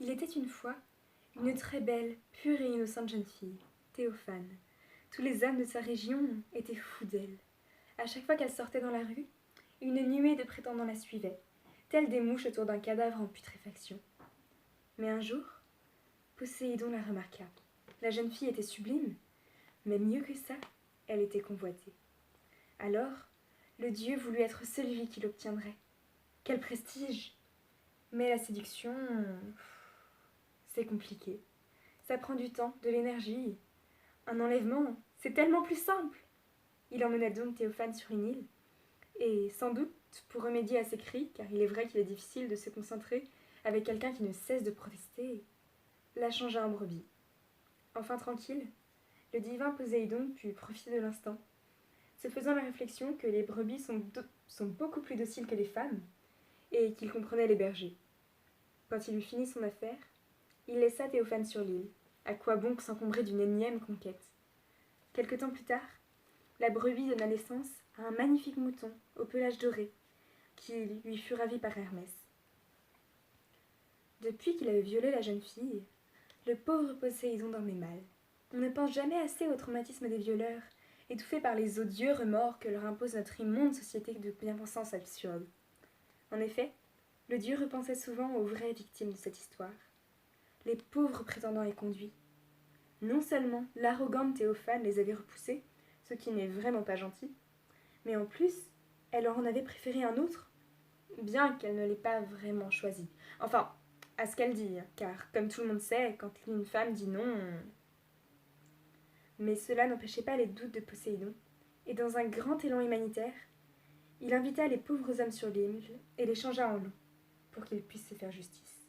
Il était une fois une très belle, pure et innocente jeune fille, Théophane. Tous les hommes de sa région étaient fous d'elle. À chaque fois qu'elle sortait dans la rue, une nuée de prétendants la suivait, telles des mouches autour d'un cadavre en putréfaction. Mais un jour, Poséidon la remarqua. La jeune fille était sublime, mais mieux que ça, elle était convoitée. Alors, le dieu voulut être celui qui l'obtiendrait. Quel prestige! Mais la séduction, c'est compliqué. Ça prend du temps, de l'énergie. Un enlèvement, c'est tellement plus simple. Il emmena donc Théophane sur une île, et sans doute pour remédier à ses cris, car il est vrai qu'il est difficile de se concentrer avec quelqu'un qui ne cesse de protester, la changea en brebis. Enfin tranquille, le divin Poséidon put profiter de l'instant, se faisant la réflexion que les brebis sont beaucoup plus dociles que les femmes, et qu'il comprenait les bergers. Quand il eut fini son affaire, il laissa Théophane sur l'île. À quoi bon s'encombrer d'une énième conquête? Quelque temps plus tard, la brebis donna naissance à un magnifique mouton au pelage doré, qui lui fut ravi par Hermès. Depuis qu'il avait violé la jeune fille, le pauvre Poséidon dormait mal. On ne pense jamais assez au traumatisme des violeurs, étouffés par les odieux remords que leur impose notre immonde société de bien-pensance absurde. En effet, le dieu repensait souvent aux vraies victimes de cette histoire, les pauvres prétendants éconduits. Non seulement l'arrogante Théophane les avait repoussés, ce qui n'est vraiment pas gentil, mais en plus, elle leur en avait préféré un autre, bien qu'elle ne l'ait pas vraiment choisi. Enfin, à ce qu'elle dit, car comme tout le monde sait, quand une femme dit non... Mais cela n'empêchait pas les doutes de Poséidon, et dans un grand élan humanitaire, il invita les pauvres hommes sur l'île et les changea en loups, pour qu'ils puissent se faire justice.